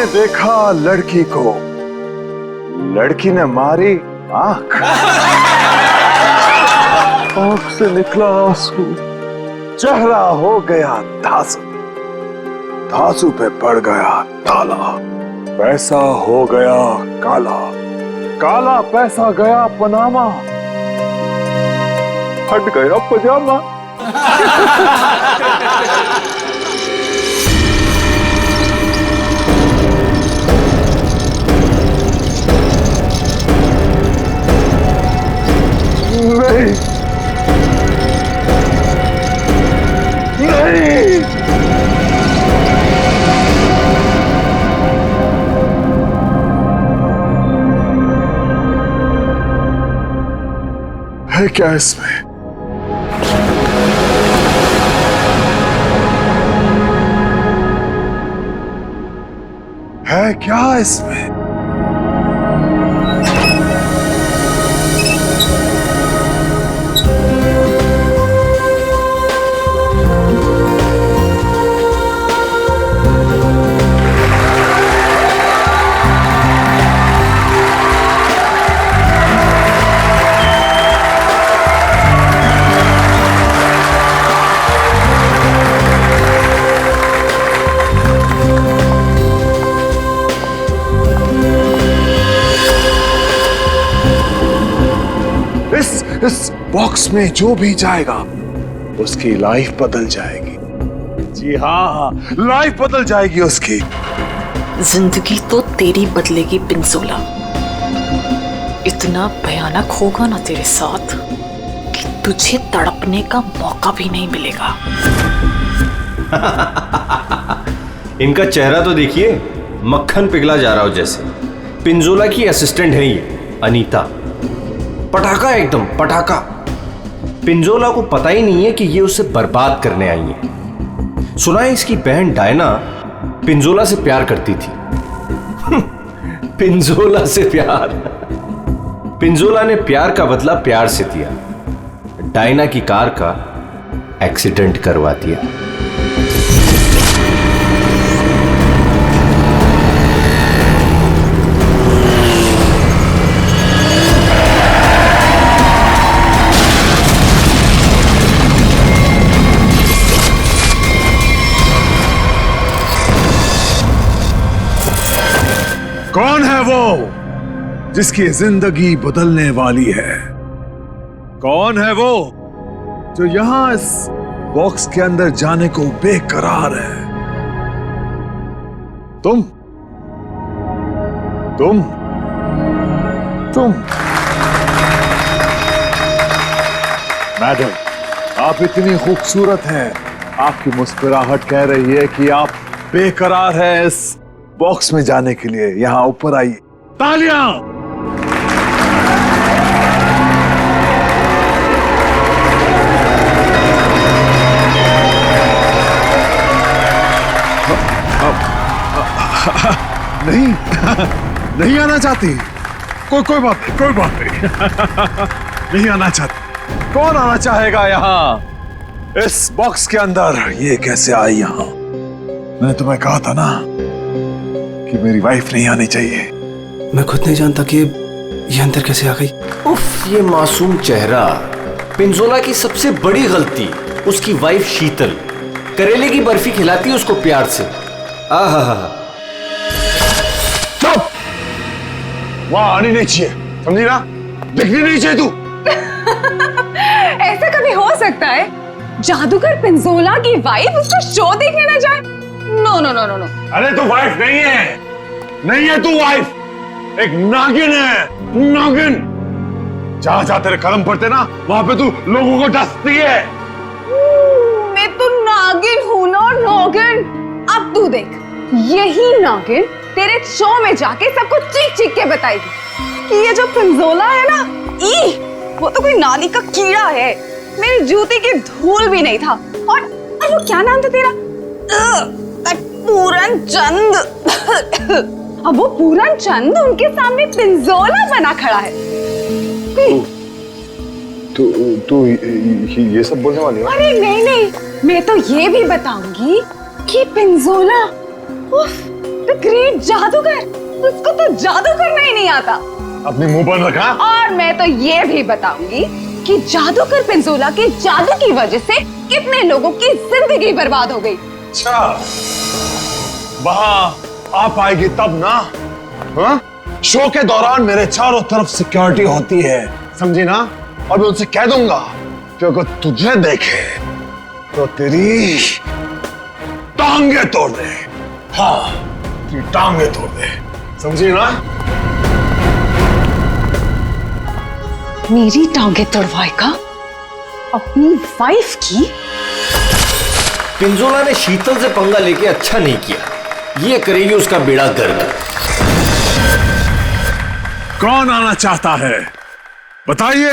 देखा लड़की को, लड़की ने मारी आंख, आंख से निकला आंसू, चेहरा हो गया धांसू, धांसू पे पड़ गया ताला, पैसा हो गया काला, काला पैसा गया पनामा, फट गया पजामा। नहीं, नहीं, है क्या इसमें? है क्या इसमें? इस बॉक्स में जो भी जाएगा उसकी लाइफ बदल जाएगी। जी हाँ, लाइफ बदल जाएगी उसकी। जिंदगी तो तेरी बदलेगी पिंजोला। इतना भयानक होगा ना तेरे साथ कि तुझे तड़पने का मौका भी नहीं मिलेगा। इनका चेहरा तो देखिए, मक्खन पिघला जा रहा हो जैसे। पिंजोला की असिस्टेंट है ये अनीता, पटाखा एकदम पटाखा। पिंजोला को पता ही नहीं है कि ये उसे बर्बाद करने आई है। सुना है इसकी बहन डायना पिंजोला से प्यार करती थी। पिंजोला से प्यार। पिंजोला ने प्यार का बदला प्यार से दिया, डायना की कार का एक्सीडेंट करवा दिया। कौन है वो जिसकी जिंदगी बदलने वाली है? कौन है वो जो यहां इस बॉक्स के अंदर जाने को बेकरार है? तुम तुम तुम मैडम, आप इतनी खूबसूरत हैं, आपकी मुस्कुराहट कह रही है कि आप बेकरार हैं इस बॉक्स में जाने के लिए। यहां ऊपर आइए। तालियां! नहीं, नहीं आना चाहती। कोई बात नहीं। नहीं आना चाहती। कौन आना चाहेगा यहां इस बॉक्स के अंदर? ये कैसे आई यहां? मैंने तुम्हें कहा था ना कि मेरी वाइफ नहीं आनी चाहिए। मैं खुद नहीं जानता कि ये अंदर कैसे आ गई। उफ, ये मासूम चेहरा। पिंजोला की सबसे बड़ी गलती उसकी वाइफ शीतल करेले की बर्फी खिलाती है उसको प्यार से। आहा, चुप! वहां आनी नहीं चाहिए, समझी ना? दिखनी नहीं चाहिए तू। ऐसा कभी हो सकता है जादूगर पिंजोला की वाइफ उसका शो देखने ना जाए? No no no no no. अरे तू वाइफ नहीं है, नहीं है तू वाइफ, एक नागिन है, नागिन। जहां जहां तेरे कदम पड़ते ना वहां पे तू लोगों को डसती है। मैं तो नागिन हूं ना, नागिन। अब तू देख, यही नागिन तेरे शो में जाके सबको चीख चीख के बताएगी कि ये जो पिंजोला है ना, वो तो कोई नाली का कीड़ा है, मेरी जूती की धूल भी नहीं था। और वो क्या नाम था तेरा? पूरन चंद। अब वो पूरन चंद उनके सामने पिंजोला बना खड़ा है। तू ये सब बोलने वाली है? अरे नहीं नहीं, मैं तो ये भी बताऊंगी कि पिंजोला द ग्रेट जादूगर, उसको तो जादू करना ही नहीं आता। अपने मुंह पर रखा। और मैं तो ये भी बताऊंगी कि जादूगर पिंजोला के जादू की वजह से कितने लोगों की जिंदगी बर्बाद हो गई। अच्छा, वहां आप आएगी तब ना। हाँ? शो के दौरान मेरे चारों तरफ सिक्योरिटी होती है, समझी ना? और मैं उनसे कह दूंगा कि अगर तुझे देखे तो तेरी टांगे तोड़ दे। हाँ, तेरी टांगे तोड़ दे, समझी ना? मेरी टांगे तोड़वाएगा अपनी वाइफ की? पिंजोला ने शीतल से पंगा लेके अच्छा नहीं किया, ये करेगी उसका बेड़ा गर्क। कौन आना चाहता है बताइए।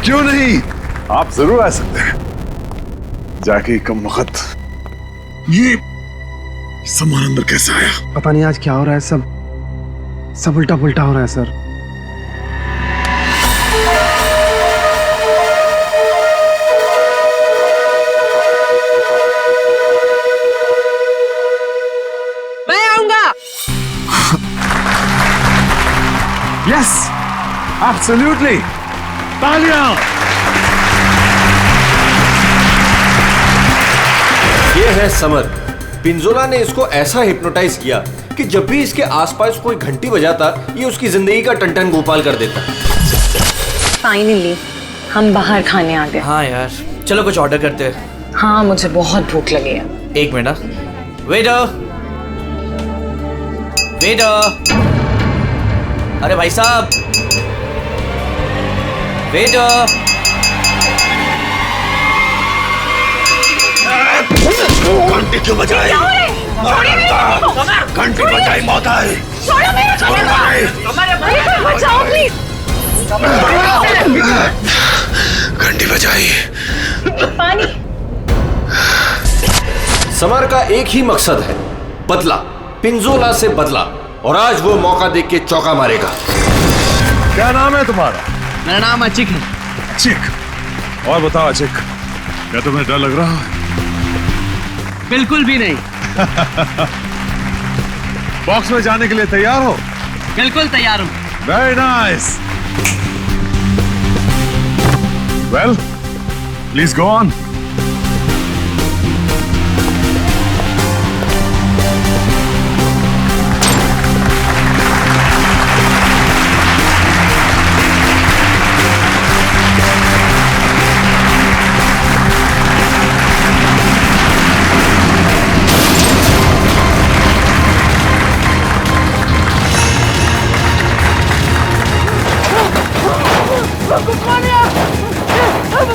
क्यों नहीं, आप जरूर आ सकते हैं। जाके कम वक्त ये सामान अंदर कैसे आया? पता नहीं आज क्या हो रहा है, सब उल्टा पुल्टा हो रहा है सर। मैं आऊंगा। यस, एब्सोल्युटली, तालियां। ये है समर। पिंजोला ने इसको ऐसा हिप्नोटाइज किया कि जब भी इसके आसपास कोई घंटी बजाता, ये उसकी जिंदगी का टन गोपाल कर देता। फाइनली हम बाहर खाने आ गए। हाँ यार, चलो कुछ ऑर्डर करते हैं। हाँ, मुझे बहुत भूख लगी है। एक मिनट। वेटर, वेटर, अरे भाई साहब, वेटर। घंटी क्यों बजाई? घंटी बजाई मौत आई। बचाओ प्लीज। घंटी बजाई। पानी। समर का एक ही मकसद है, बदला, पिंजोला से बदला, और आज वो मौका देख के चौका मारेगा। क्या नाम है तुम्हारा? मेरा नाम अचिक है। अचिक। और बताओ अचिक, क्या तुम्हें डर लग रहा है? बिल्कुल भी नहीं। बॉक्स में जाने के लिए तैयार हो? बिल्कुल तैयार हूँ। Very nice. Well, please go on.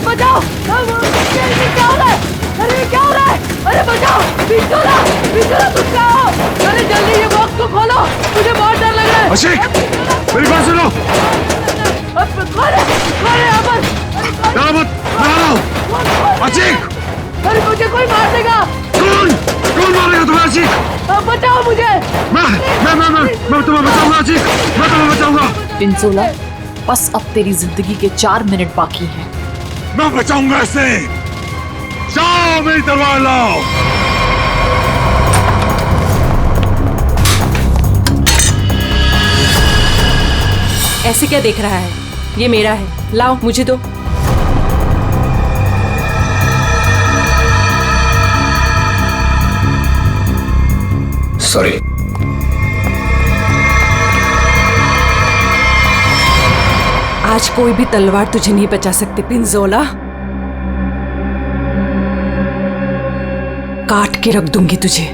बचाओ! क्या हो रहा है? अरे क्या हो रहा है? अरे बचाओ! पिंजोला! पिंजोला तुम क्या हो? अरे जल्दी ये बॉक्स को खोलो, मुझे बहुत डर लग रहा है। अशिक, मेरी बात सुनो। खोले यहाँ पर। डरो मत, मैं आ रहा हूँ। अशिक! अरे मुझे कोई मार देगा। कौन मारेगा तुम्हें अशिक? बचाओ मुझे। मैं तुम्हें बचाऊंगा अशिक, मैं तुम्हें बचाऊंगा। पिंजोला, बस अब तेरी जिंदगी के 4 मिनट बाकी हैं। मैं बचाऊंगा इसे। जाओ मेरी तलवार लाओ। ऐसे क्या देख रहा है? ये मेरा है, लाओ मुझे दो। सॉरी। आज कोई भी तलवार तुझे नहीं बचा सकती पिंजोला। काट के रख दूंगी तुझे,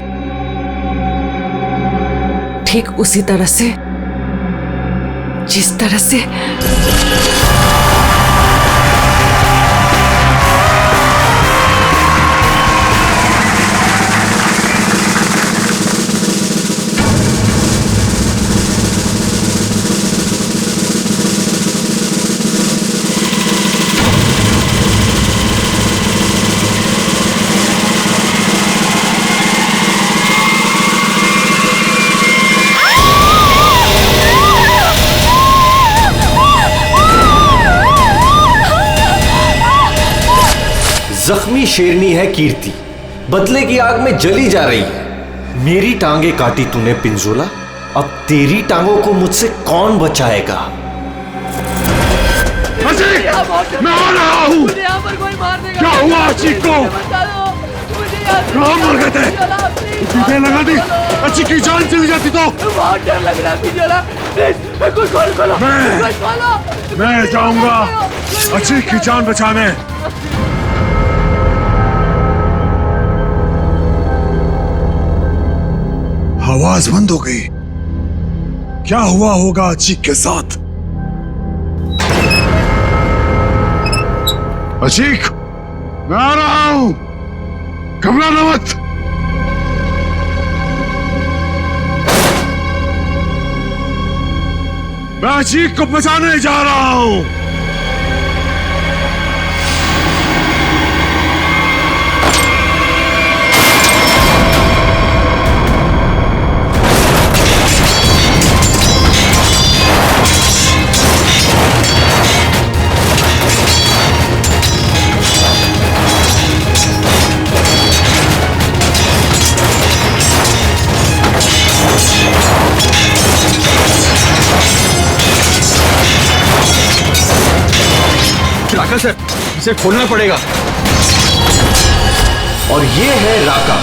ठीक उसी तरह से जिस तरह से जख्मी शेरनी है कीर्ति, बदले की आग में जली जा रही है। मेरी टांगे काटी तूने पिंजोला, अब तेरी टांगों को मुझसे कौन बचाएगा? मैं आ रहा हूँ। मुझे यहाँ पर कोई मार देगा। क्या हुआ अचीक को? बता दो, मुझे यहाँ से कहाँ मर गए थे? तुझे लगा दी अचीक की जान चली जाती तो? बहुत डर लग रहा है पिंजोला। प्लीज कुछ खोलो। मैं जाऊंगा अचीक की जान बचाने। आवाज बंद हो गई। क्या हुआ होगा अचीक के साथ? अचीक, मैं आ रहा हूं, घबराना मत। मैं अचीक को बचाने जा रहा हूं। राका सर, इसे खोलना पड़ेगा। और ये है राका,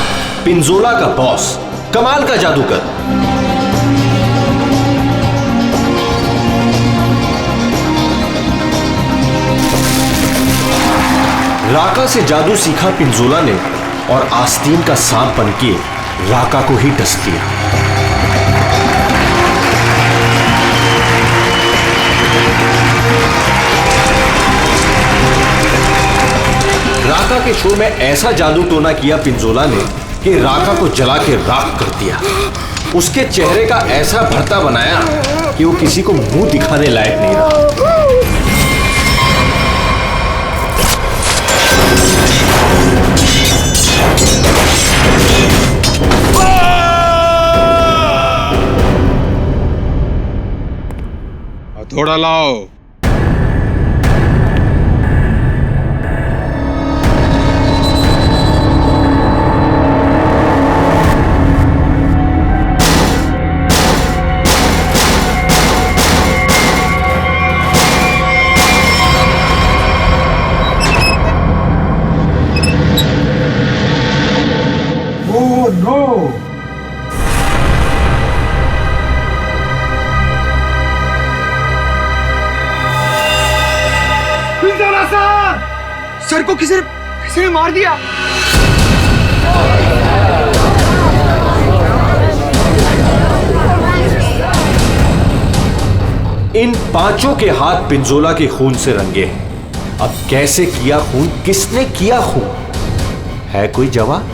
पिंजोला का बॉस, कमाल का जादूगर। राका से जादू सीखा पिंजोला ने और आस्तीन का सांप बनके राका को ही डस लिया। राका के शो में ऐसा जादू टोना किया पिंजोला ने कि राका को जला के राख कर दिया। उसके चेहरे का ऐसा भरता बनाया कि वो किसी को मुंह दिखाने लायक नहीं रहा। हथौड़ा लाओ। सर को किसी ने मार दिया। इन पांचों के हाथ पिंजोला के खून से रंगे हैं। अब कैसे किया खून, किसने किया खून, है कोई जवाब?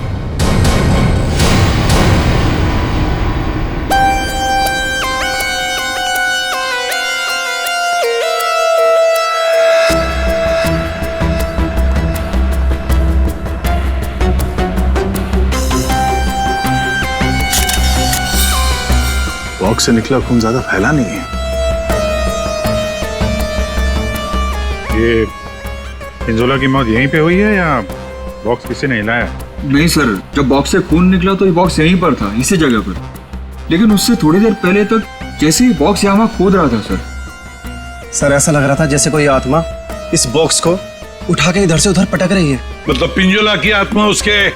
बॉक्स से निकला खून ज्यादा फैला नहीं है। ये पिंजोला की मौत यहीं पे हुई है या बॉक्स किसी ने हिलाया? नहीं सर, जब बॉक्स से खून निकला तो ये बॉक्स यहीं पर था, इसी जगह पर। लेकिन उससे थोड़ी देर पहले तक जैसे ही बॉक्स यहाँ खोद रहा था सर ऐसा लग रहा था जैसे कोई आत्मा इस बॉक्स को उठा के इधर से उधर पटक रही है। मतलब पिंजोला की आत्मा उसके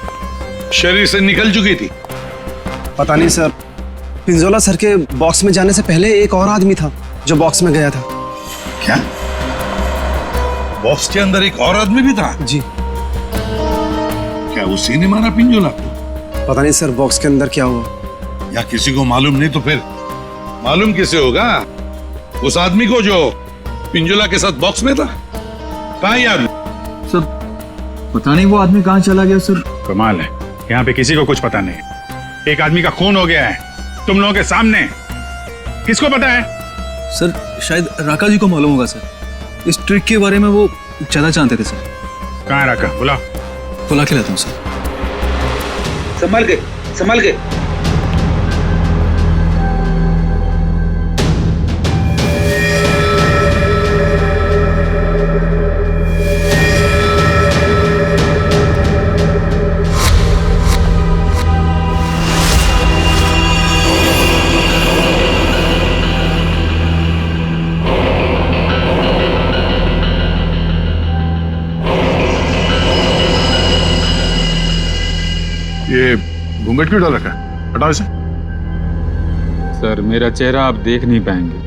शरीर से निकल चुकी थी? पता नहीं सर, पिंजोला सर के बॉक्स में जाने से पहले एक और आदमी था जो बॉक्स में गया था। क्या बॉक्स के अंदर एक और आदमी भी था? जी। क्या उसी ने मारा पिंजोला को? पता नहीं सर बॉक्स के अंदर क्या हुआ। या किसी को मालूम नहीं तो फिर मालूम किसे होगा? उस आदमी को जो पिंजोला के साथ बॉक्स में था। कहाँ ये आदमी? सर पता नहीं वो आदमी कहाँ चला गया सर। कमाल है, यहाँ पे किसी को कुछ पता नहीं। एक आदमी का खून हो गया है तुम लोगों के सामने, किसको पता है? सर शायद राका जी को मालूम होगा सर, इस ट्रिक के बारे में वो ज्यादा जानते थे सर। कहाँ है राका? बुला के लाता हूँ सर। संभल के, संभल के। ये घूंघट क्यों डाल रखा है? हटाओ इसे। सर मेरा चेहरा आप देख नहीं पाएंगे।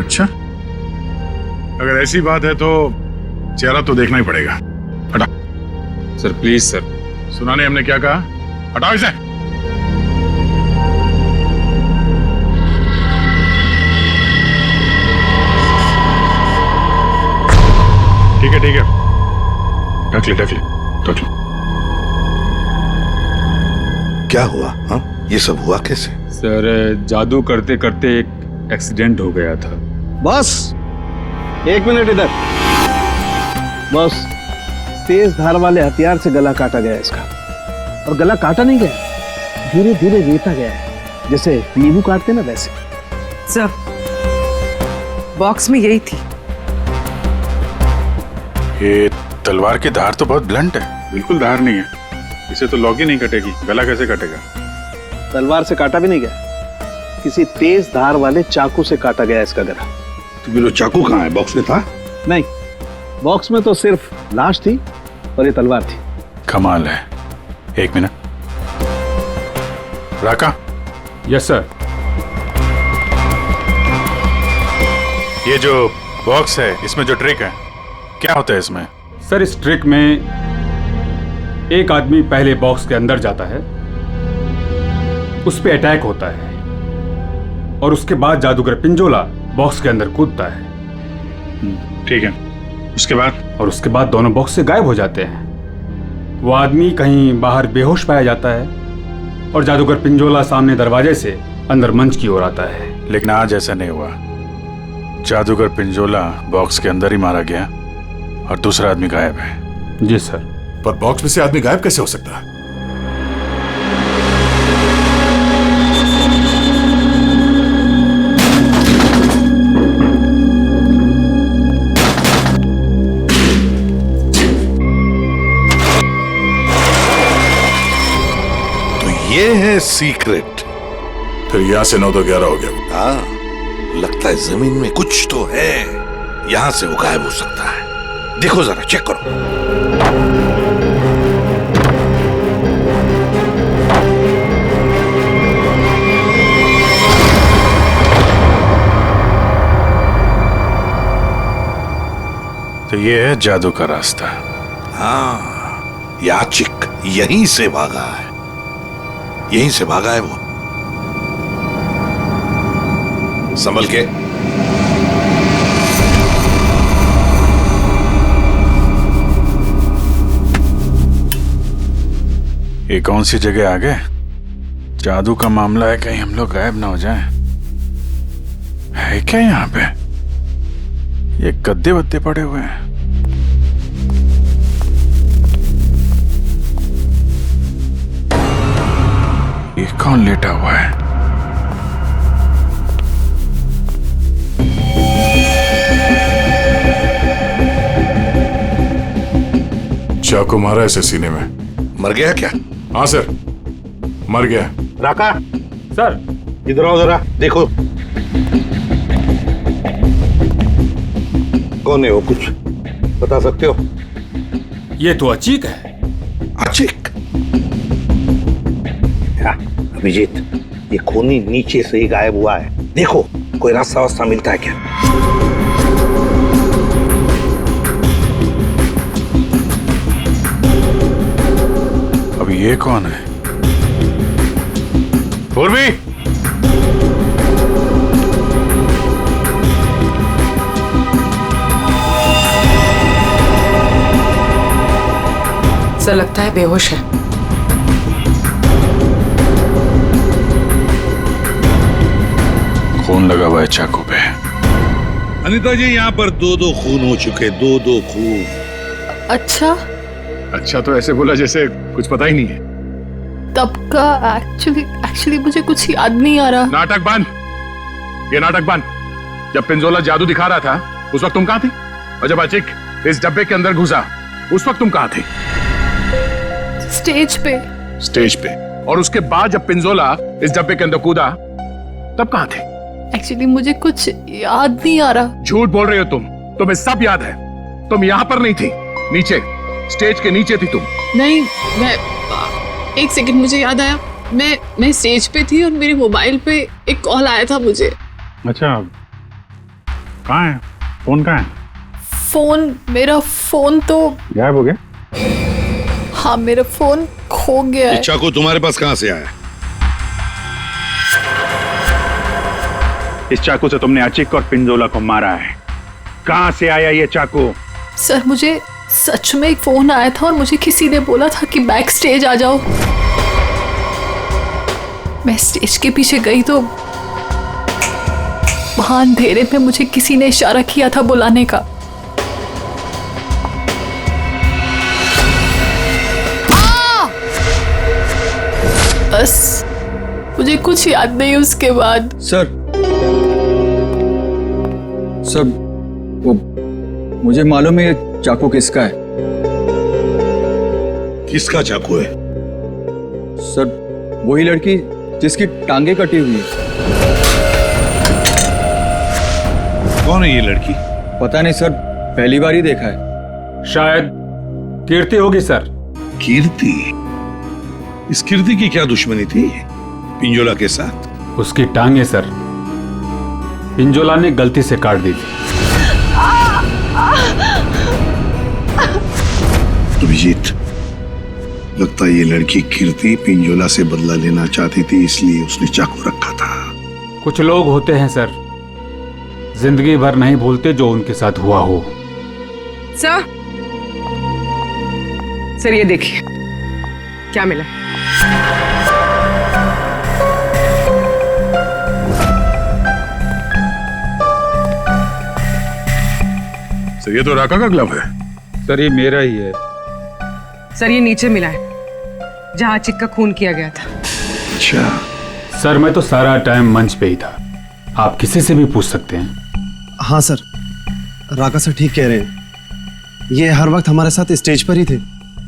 अच्छा, अगर ऐसी बात है तो चेहरा तो देखना ही पड़ेगा। हटा। Sir please sir. सुना नहीं हमने क्या कहा? हटाओ इसे। ठीक है ठीक है, ढक ले ढक ले ढक ले। क्या हुआ? हाँ, ये सब हुआ कैसे? सर जादू करते करते एक एक्सीडेंट हो गया था। बॉस, 1 मिनट इधर। बॉस, तेज धार वाले हथियार से गला काटा गया इसका। और गला काटा नहीं गया, धीरे धीरे रेता गया है, जैसे नींबू काटते ना वैसे। सर, बॉक्स में यही थी। ये तलवार की धार तो बहुत ब्लंट है। बिल्कुल धार नहीं है, इसे तो लॉक ही नहीं कटेगी। गला कैसे कटेगा? तलवार से काटा भी नहीं गया, किसी तेज धार वाले चाकू से काटा गया इसका गला। तो फिर वो चाकू कहाँ है? बॉक्स में था? नहीं, बॉक्स में तो सिर्फ लाश थी और ये तलवार थी। कमाल है। 1 मिनट। राका, यस सर। ये जो बॉक्स है, इसमें जो ट्रिक है, क्या होता है इसमें? सर इस ट्रिक में एक आदमी पहले बॉक्स के अंदर जाता है, उस पे अटैक होता है और उसके बाद जादूगर पिंजोला बॉक्स के अंदर कूदता है। ठीक है, उसके बाद? और उसके बाद दोनों बॉक्स से गायब हो जाते हैं। वो आदमी कहीं बाहर बेहोश पाया जाता है और जादूगर पिंजोला सामने दरवाजे से अंदर मंच की ओर आता है। लेकिन आज ऐसा नहीं हुआ। जादूगर पिंजोला बॉक्स के अंदर ही मारा गया और दूसरा आदमी गायब है। जी सर। पर बॉक्स में से आदमी गायब कैसे हो सकता है? तो ये है सीक्रेट। फिर यहाँ से 9 तो 11 हो गया। हाँ, लगता है जमीन में कुछ तो है, यहां से वो गायब हो सकता है। देखो जरा, चेक करो। तो ये है जादू का रास्ता। हाँ, याचिक यहीं से भागा है, यहीं से भागा है वो। संभल के। ये कौन सी जगह आ गए? जादू का मामला है, कहीं हम लोग गायब ना हो जाएं। है क्या यहाँ पे? ये गद्दे वद्दे पड़े हुए हैं। ये कौन लेटा हुआ है? चाकू मारा ऐसे सीने में। मर गया क्या? हाँ सर, मर गया। राका, सर इधर आओ जरा, देखो। कौन है वो, कुछ बता सकते हो? ये तो अचीक है। अचीक? अभिजीत, ये खूनी नीचे से ही गायब हुआ है। देखो कोई रास्ता वास्ता मिलता है क्या? अभी ये कौन है? पूर्वी, सर लगता है बेहोश है। खून लगा हुआ है चाकू पे। अनीता जी, यहाँ पर 2-2 खून हो चुके, 2-2 खून। अच्छा, अच्छा तो ऐसे बोला जैसे कुछ पता ही नहीं है। तब का एक्चुअली मुझे कुछ याद नहीं आ रहा। नाटक बंद, ये नाटक बंद। जब पिंजोला जादू दिखा रहा था उस वक्त तुम कहाँ थी? और जब अचिक इस डब्बे के अंदर घुसा उस वक्त तुम कहाँ थी? स्टेज पे। स्टेज पे। और उसके बाद जब पिंजोला इस डब्बे के अंदर कूदा तब कहाँ थे? एक्चुअली मुझे कुछ याद नहीं आ रहा। झूठ बोल रहे हो तुम, तुम्हें सब याद है। तुम यहाँ पर नहीं थी, नीचे स्टेज के नीचे थी तुम। नहीं, एक सेकंड, मुझे याद आया, मैं स्टेज पे थी और मेरे मोबाइल पे एक कॉल आया था मुझे। अच्छा, कहाँ है फोन? कहाँ है मेरा फोन तो गायब हो गया? हाँ, मेरा फोन खो गया है। चाकू तुम्हारे पास कहाँ से आया? इस चाकू से तुमने अचिक और पिंजोला को मारा है। कहाँ से आया ये चाकू? सर, मुझे सच में एक फोन आया था और मुझे किसी ने बोला था कि बैक स्टेज आ जाओ। मैं स्टेज के पीछे गई तो वहां अंधेरे में मुझे किसी ने इशारा किया था बुलाने का। बस मुझे कुछ याद नहीं उसके बाद। सर वो मुझे मालूम है ये चाकू किसका है। किसका चाकू है? सर, वही लड़की जिसकी टांगे कटी हुई है। कौन है ये लड़की? पता नहीं सर, पहली बार ही देखा है। शायद कीर्ति होगी सर। कीर्ति? इस कीर्ति की क्या दुश्मनी थी पिंजोला के साथ? उसकी टांगे सर पिंजोला ने गलती से काट दी थी। अभिजीत, लगता है ये लड़की कीर्ति पिंजोला से बदला लेना चाहती थी, इसलिए उसने चाकू रखा था। कुछ लोग होते हैं सर, जिंदगी भर नहीं भूलते जो उनके साथ हुआ हो। सर ये देखिए क्या मिला। सर ये तो राका का ग्लव है। सर ये मेरा ही है। सर ये नीचे मिला है जहां अचिक का खून किया गया था। अच्छा सर, मैं तो सारा टाइम मंच पे ही था, आप किसी से भी पूछ सकते हैं। हाँ सर, राका सर ठीक कह रहे हैं, ये हर वक्त हमारे साथ स्टेज पर ही थे।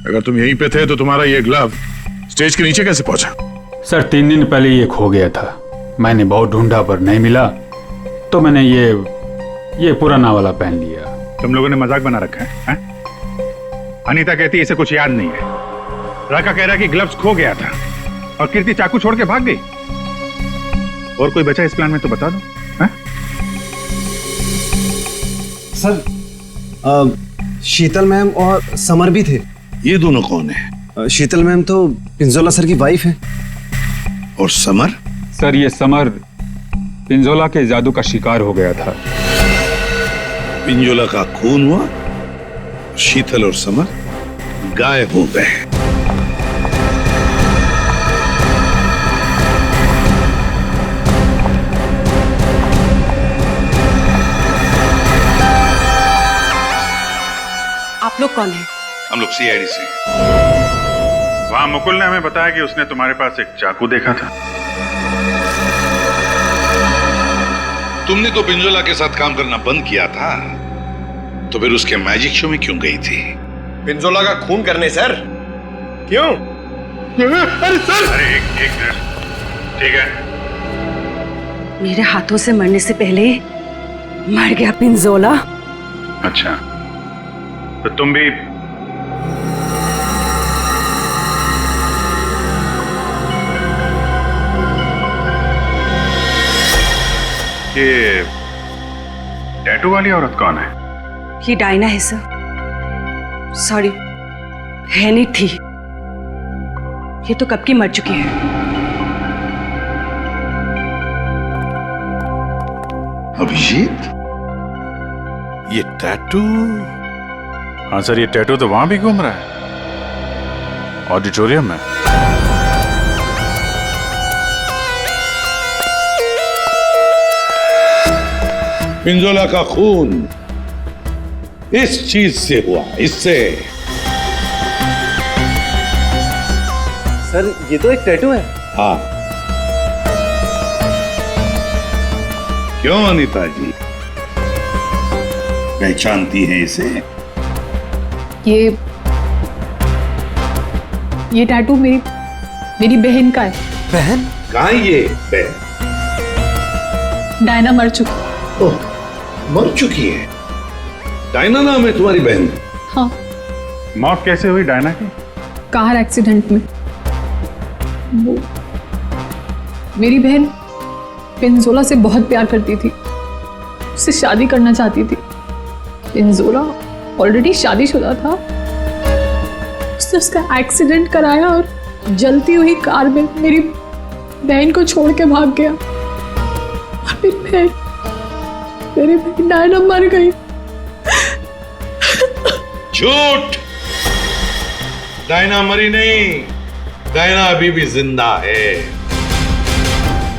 अगर तुम यहीं पे थे तो तुम्हारा ये ग्लव स्टेज के नीचे कैसे पहुंचा? सर 3 दिन पहले ये खो गया था, मैंने बहुत ढूंढा पर नहीं मिला, तो मैंने ये पुराना वाला पहन लिया। तुम लोगों ने मजाक बना रखा है? अनीता कहती है इसे कुछ याद नहीं है। राका कह रहा है कि ग्लव्स खो गया था और कीर्ति चाकू छोड़ के भाग गई। और कोई बचा इस प्लान में तो बता दो। है? सर, शीतल मैम और समर भी थे। ये दोनों कौन है? शीतल मैम तो पिंजोला सर की वाइफ है। और समर? सर ये समर पिंजोला के जादू का शिकार हो गया था। पिंजोला का खून हुआ, शीतल और समर गायब हो गए। आप लोग कौन हैं? हम लोग सीआईडी से। वहां मुकुल ने हमें बताया कि उसने तुम्हारे पास एक चाकू देखा था। तुमने तो पिंजोला के साथ काम करना बंद किया था, तो फिर उसके मैजिक शो में क्यों गई थी? पिंजोला का खून करने सर। क्यों? अरे सर! अरे एक ठीक है। मेरे हाथों से मरने से पहले मर गया पिंजोला। अच्छा, तो तुम भी ये टैटू वाली औरत कौन है? ये डायना है सर। सॉरी, है नहीं थी, ये तो कब की मर चुकी है। अभिजीत, ये टैटू? हाँ सर, ये टैटू तो वहां भी घूम रहा है, ऑडिटोरियम में। पिंजोला का खून इस चीज से हुआ, इससे। सर ये तो एक टैटू है। हाँ, क्यों अनीता जी, पहचानती हैं इसे? ये टैटू मेरी बहन का है। बहन? कहाँ है ये बहन? डायना मर चुकी। ओह, मर चुकी है? डायना नाम है तुम्हारी बहन? हाँ। मौत कैसे हुई डायना की? कार एक्सीडेंट में। वो मेरी बहन पिंजोला से बहुत प्यार करती थी, उससे शादी करना चाहती थी। पिंजोला ऑलरेडी शादीशुदा था। उसने उसका एक्सीडेंट कराया और जलती हुई कार में मेरी बहन को छोड़ के भाग गया। और मेरी बहन डायना मर गई। झूठ! डायना मरी नहीं, डायना अभी भी जिंदा है।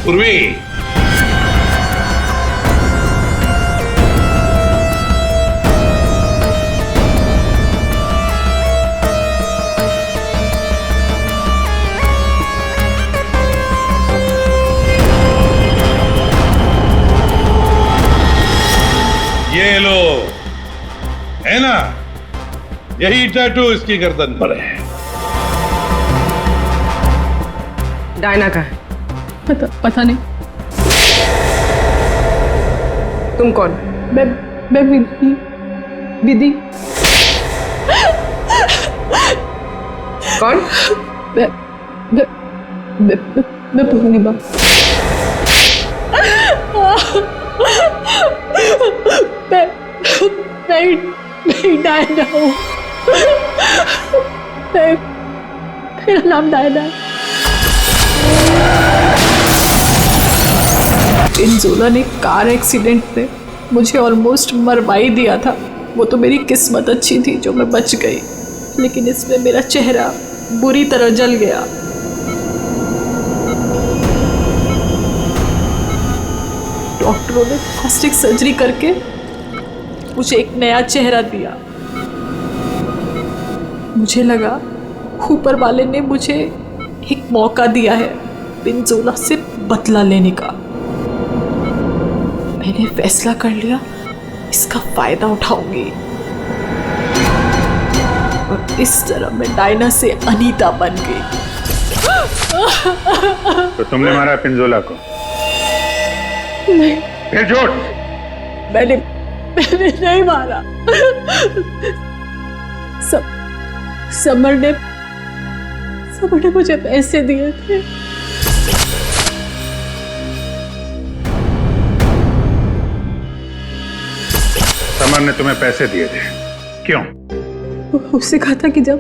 पूर्वी, ये लो, है ना, यही टैटू इसकी गर्दन पर है। डायना का है? पता नहीं। तुम कौन? मैं विधि। कौन? मैं पूर्णिमा। मैं डायना हूँ। मेरा नाम डायना है। पिंजोला ने कार एक्सीडेंट में मुझे ऑलमोस्ट मरवा ही दिया था। वो तो मेरी किस्मत अच्छी थी जो मैं बच गई, लेकिन इसमें मेरा चेहरा बुरी तरह जल गया। डॉक्टरों ने प्लास्टिक सर्जरी करके मुझे एक नया चेहरा दिया। मुझे लगा ऊपर वाले ने मुझे एक मौका दिया है पिंजोला से बदला लेने का। मैंने फैसला कर लिया, इसका फायदा उठाऊंगी और इस तरह मैं डायना से अनीता बन गई। तो तुमने मारा पिंजोला को? नहीं। फिर झूठ? मैंने नहीं मारा। समर ने मुझे पैसे दिए थे। समर ने तुम्हें पैसे दिए थे? क्यों? उससे कहा था कि जब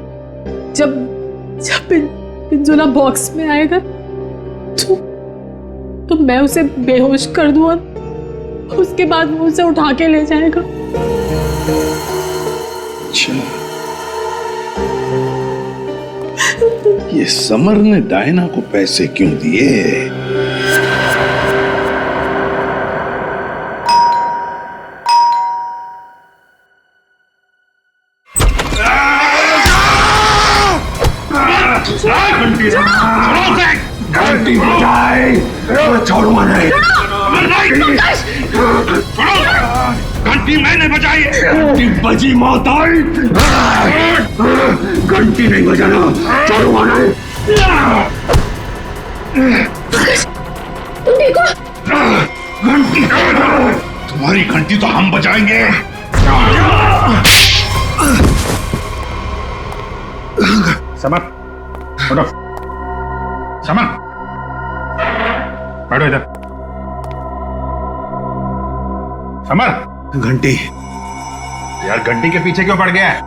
पिंजोला बॉक्स में आएगा तो मैं उसे बेहोश कर दूं और उसके बाद वो उसे उठा के ले जाएगा। अच्छा, ये समर ने डायना को पैसे क्यों दिए? घंटी बजाए, छोड़ूंगा नहीं। घंटी मैंने बजाई। घंटी बजी, मौत आई। घंटी नहीं बजाना, छोड़ूंगा नहीं। घंटी, तुम्हारी घंटी तो हम बजाएंगे। समर, उठो। समर, बैठो इधर। समर, घंटी। यार घंटी के पीछे क्यों पड़ गया है?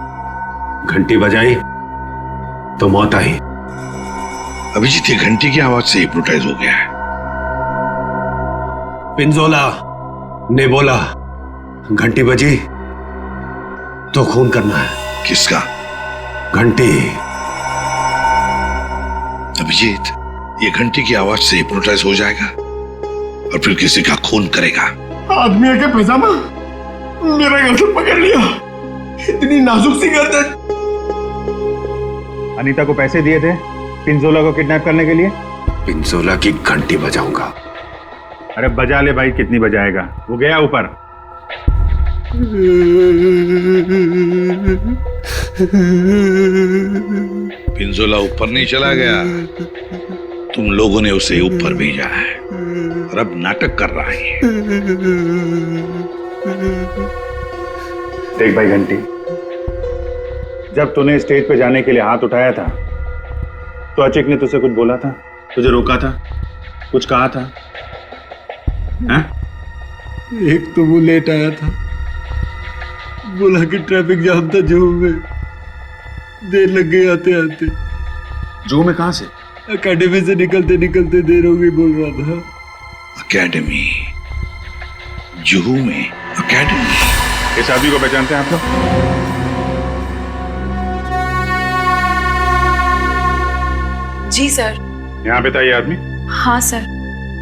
घंटी बजाई तो मौत आई। अभिजीत, ये घंटी की आवाज से हिप्नोटाइज हो गया है। पिंजोला ने बोला घंटी बजी तो खून करना है। किसका? घंटी। अभिजीत, ये घंटी की आवाज से हिप्नोटाइज हो जाएगा और फिर किसी का खून करेगा। आदमी के पैजामा मेरा गर्दन पकड़ लिया। इतनी नाजुक सी गर्दन। अनीता को पैसे दिए थे पिंजोला को किडनैप करने के लिए? पिंजोला की घंटी बजाऊंगा। अरे बजा ले भाई, कितनी बजाएगा? वो गया ऊपर। पिंजोला ऊपर नहीं चला गया, तुम लोगों ने उसे ऊपर भेजा है और अब नाटक कर रहा है। देख भाई घंटी, जब तूने स्टेज पे जाने के लिए हाथ उठाया था तो अचिक ने तुझसे कुछ बोला था? तुझे रोका था, कुछ कहा था? हैं? एक तो वो लेट आया था, बोला कि ट्रैफिक जाम था जू में, देर लग गई आते आते। जू में कहां से? एकेडमी से निकलते निकलते देर हो गई बोल रहा था। एकेडमी? जुहू में एकेडमी? इस आदमी को पहचानते हैं आप लोग? जी सर। यहाँ पे था ये आदमी? हाँ सर।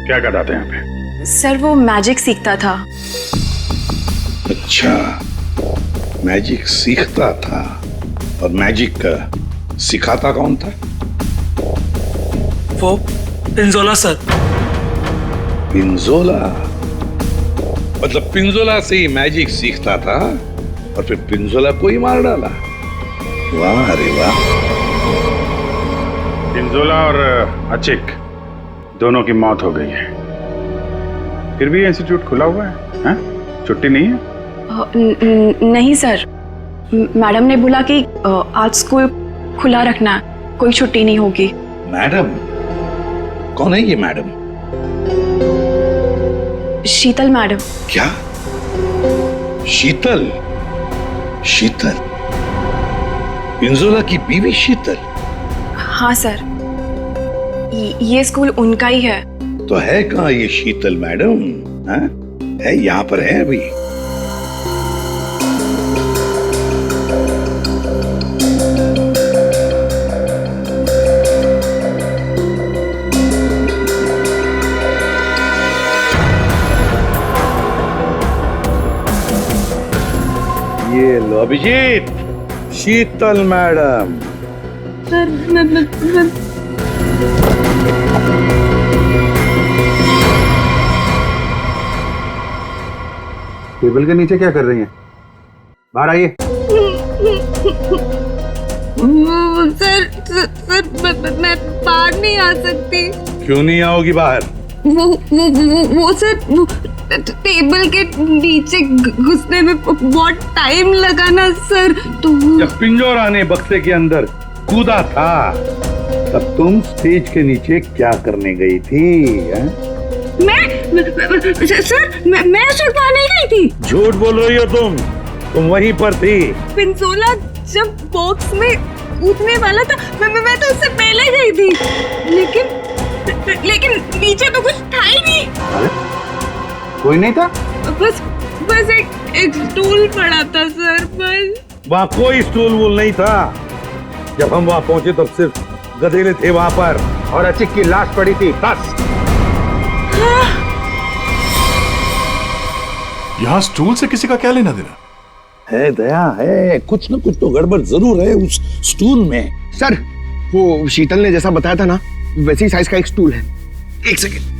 क्या करता था यहाँ पे? सर वो मैजिक सीखता था। अच्छा, मैजिक सीखता था। और मैजिक सिखाता कौन था? वो पिंजोला सर। पिंजोला? मतलब पिंजोला से ही मैजिक सीखता था और फिर पिंजोला को ही मार डाला? वाह रे वाह। पिंजोला और अचिक दोनों की मौत हो गई है, फिर भी इंस्टीट्यूट खुला हुआ है, हैं? छुट्टी नहीं है? नहीं सर, मैडम ने बोला कि आज स्कूल खुला रखना है, कोई छुट्टी नहीं होगी। मैडम? कौन है ये मैडम? शीतल मैडम। क्या? शीतल? शीतल? पिंजोला की बीवी शीतल? हाँ सर, ये स्कूल उनका ही है। तो है कहाँ ये शीतल मैडम? है यहाँ पर है अभी? ये लो अभिजीत, शीतल मैडम। सर टेबल के नीचे क्या कर रही हैं? बाहर आइए। सर मैं बाहर नहीं आ सकती। क्यों नहीं आओगी बाहर? वो सर टेबल के नीचे घुसने में बहुत टाइम लगा ना सर, तो जब पिंजोरा ने बक्से के अंदर कूदा था तब तुम स्टेज के नीचे क्या करने गई थी? सर मैं उस वक्त वहाँ नहीं गई थी। झूठ बोल रही हो तुम वहीं पर थी। पिंजोला जब बॉक्स में कूदने वाला था मैं तो उससे पहले गई थी, लेकिन नीचे तो कुछ था ही नहीं। अरे कोई नहीं था? बस एक स्टूल पड़ा था सर, बस। वहाँ कोई स्टूल वूल नहीं था। जब हम वहाँ पहुंचे तब सिर्फ गधेले थे वहाँ पर और अचिक की लाश पड़ी थी, बस। यहाँ स्टूल से किसी का क्या लेना देना? है दया, है कुछ न कुछ तो गड़बड़ जरूर है उस स्टूल में। सर वो शीतल ने जैसा बताया था ना, वैसे ही साइज का एक स्टूल है। एक सेकेंड।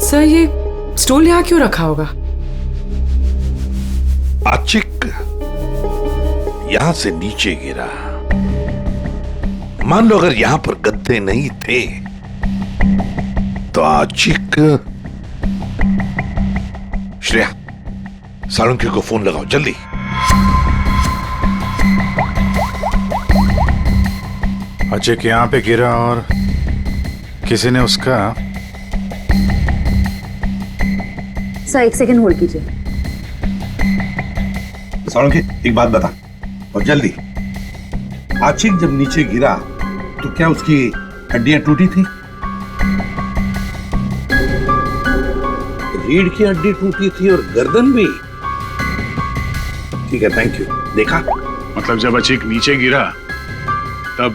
सर ये स्टूल यहाँ क्यों रखा होगा? अचिक यहां से नीचे गिरा। मान लो अगर यहां पर गद्दे नहीं थे तो अचिक। श्रेया, सालुंखे को फोन लगाओ जल्दी। अचिक यहाँ पे गिरा और किसी ने उसका। सर एक सेकंड होल्ड कीजिए। सालुंखे एक बात बता और जल्दी। आशिक जब नीचे गिरा तो क्या उसकी हड्डियां टूटी थी? रीढ़ की हड्डी टूटी थी और गर्दन भी। ठीक है, थैंक यू। देखा? मतलब जब अचिक नीचे गिरा तब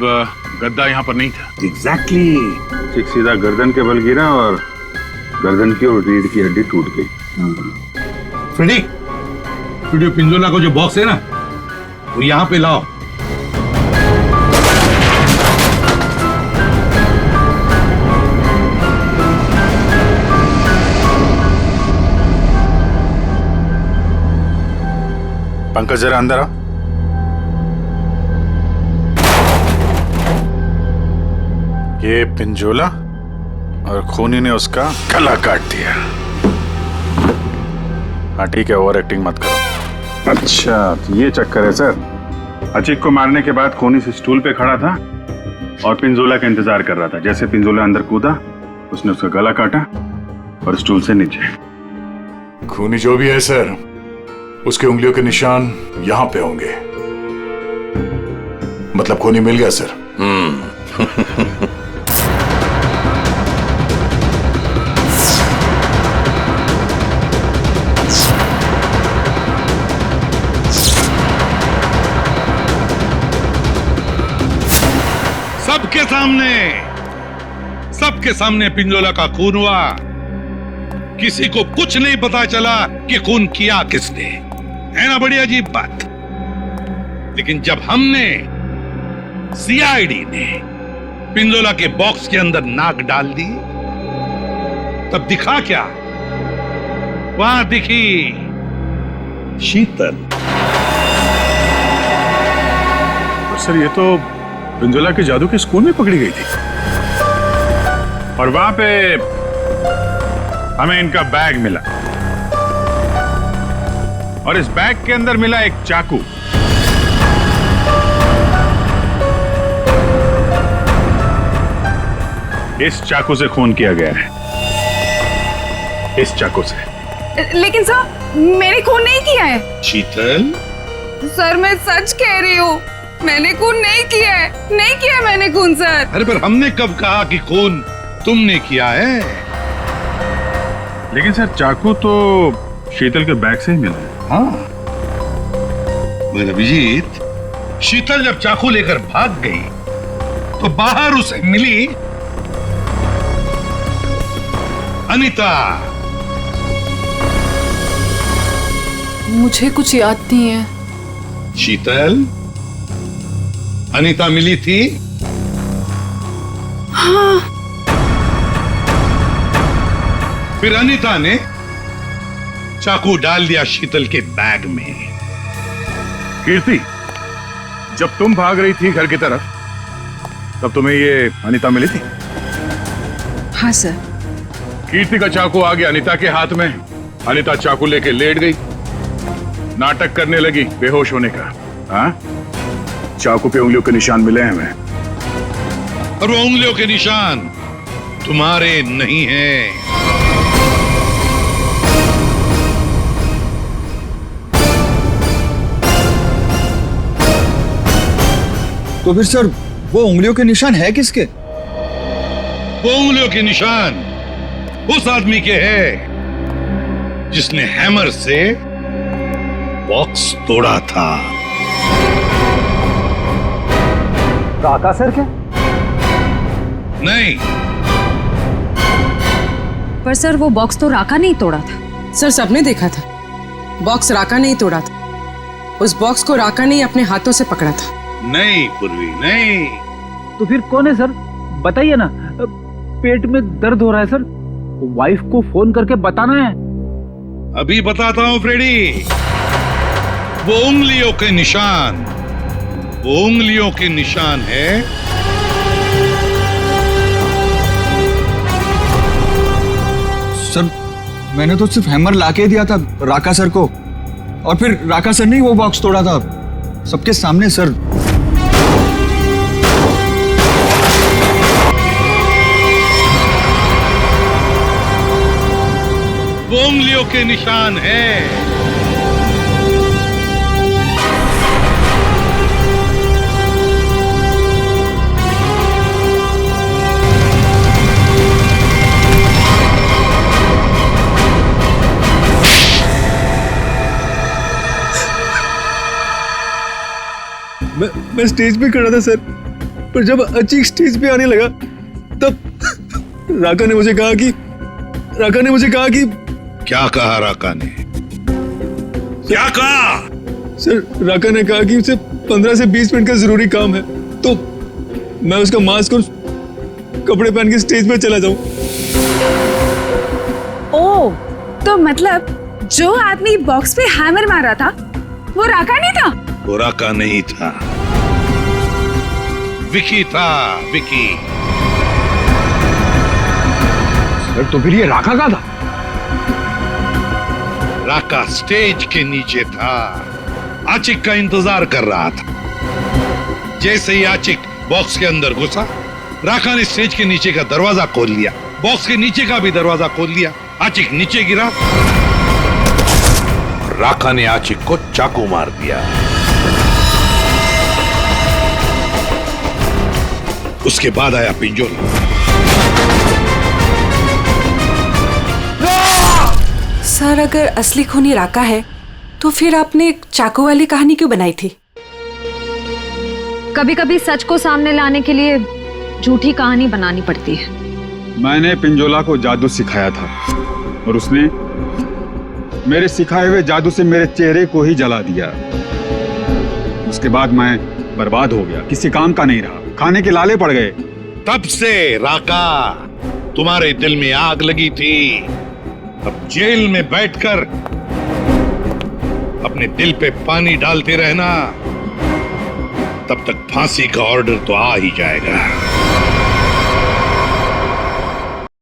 गद्दा यहाँ पर नहीं था। एग्जैक्टली। अचिक सीधा गर्दन के बल गिरा और गर्दन की और रीढ़ की हड्डी टूट गई। फ्रेडी, पिंजोला को जो बॉक्स है ना वो यहाँ पे लाओ। पंकज जरा अंदर आओ। ये पिंजोला और खूनी ने उसका गला काट दिया। हाँ ठीक है, ओवर एक्टिंग मत करो। अच्छा तो ये चक्कर है सर। अचिक को मारने के बाद खूनी से स्टूल पे खड़ा था और पिंजोला का इंतजार कर रहा था। जैसे पिंजोला अंदर कूदा, उसने उसका गला काटा और स्टूल से नीचे। खूनी जो भी है सर, उसके उंगलियों के निशान यहां पे होंगे। मतलब खूनी मिल गया सर। सबके सामने पिंजोला का खून हुआ। किसी को कुछ नहीं पता चला कि खून किया किसने। है ना बड़ी अजीब बात। लेकिन जब हमने सीआईडी ने पिंजोला के बॉक्स के अंदर नाक डाल दी, तब दिखा क्या? वहां दिखी शीतल। सर ये तो पिंजोला के जादू के स्कूल में पकड़ी गई थी और वहां पे हमें इनका बैग मिला और इस बैग के अंदर मिला एक चाकू। इस चाकू से खून किया गया है, इस चाकू से। लेकिन सर मैंने खून नहीं किया है। शीतल, सर मैं सच कह रही हूँ, मैंने खून नहीं किया है, नहीं किया मैंने खून सर। अरे पर हमने कब कहा कि खून तुमने किया है? लेकिन सर चाकू तो शीतल के बैग से ही मिला है। हाँ मगर अभिजीत, शीतल जब चाकू लेकर भाग गई तो बाहर उसे मिली अनीता। मुझे कुछ याद नहीं है। शीतल, अनीता मिली थी? हाँ। फिर अनीता ने चाकू डाल दिया शीतल के बैग में। कीर्ति, जब तुम भाग रही थी घर की तरफ, तब तुम्हें ये अनीता मिली थी? हाँ सर। कीर्ति का चाकू आ गया अनीता के हाथ में। अनीता चाकू लेके लेट गई, नाटक करने लगी बेहोश होने का। हाँ, चाकू पे उंगलियों के निशान मिले हैं हमें। और वो उंगलियों के निशान तुम्हारे नहीं हैं। तो फिर सर वो उंगलियों के निशान है किसके? वो उंगलियों के निशान उस आदमी के हैं जिसने हैमर से बॉक्स तोड़ा था। राका सर क्या? नहीं। पर सर वो बॉक्स तो राका नहीं तोड़ा था। सर सबने देखा था, बॉक्स राका नहीं तोड़ा था। उस बॉक्स को राका ने अपने हाथों से पकड़ा था। नहीं पूर्वी, नहीं। तो फिर कौन है सर? बताइए ना। पेट में दर्द हो रहा है सर, वाइफ को फोन करके बताना है। अभी बताता हूं फ्रेडी। वो उंगलियों के निशान, वो उंगलियों के निशान है सर। मैंने तो सिर्फ हैमर लाके दिया था राका सर को, और फिर राका सर ने वो बॉक्स तोड़ा था सबके सामने सर। वो उंगलियों के निशान है। मैं स्टेज पे खड़ा था सर, पर जब अचीक स्टेज पे आने लगा तब राका ने मुझे कहा कि क्या कहा राका ने? क्या कहा? सर राका ने कहा कि उसे 15 से 20 मिनट का जरूरी काम है, तो मैं उसका मास्क और कपड़े पहन के स्टेज पे चला जाऊं। ओ, तो मतलब जो आदमी बॉक्स पे हैमर मारा था वो राका नहीं था? वो राका नहीं था, विकी था, विकी। सर तो फिर ये राका का था? राका स्टेज के नीचे था, आचिक का इंतजार कर रहा था। जैसे ही आचिक बॉक्स के अंदर घुसा, राका ने स्टेज के नीचे का दरवाजा खोल लिया, बॉक्स के नीचे का भी दरवाजा खोल लिया। आचिक नीचे गिरा, राका ने आचिक को चाकू मार दिया। उसके बाद आया पिंजोला। सर, अगर असली खूनी राका है तो फिर आपने चाकू वाली कहानी क्यों बनाई थी? कभी कभी सच को सामने लाने के लिए झूठी कहानी बनानी पड़ती है। मैंने पिंजोला को जादू सिखाया था और उसने मेरे सिखाए हुए जादू से मेरे चेहरे को ही जला दिया। उसके बाद मैं बर्बाद हो गया, किसी काम का नहीं रहा, खाने के लाले पड़ गए। तब से राका तुम्हारे दिल में आग लगी थी। अब जेल में बैठकर अपने दिल पे पानी डालते रहना, तब तक फांसी का ऑर्डर तो आ ही जाएगा।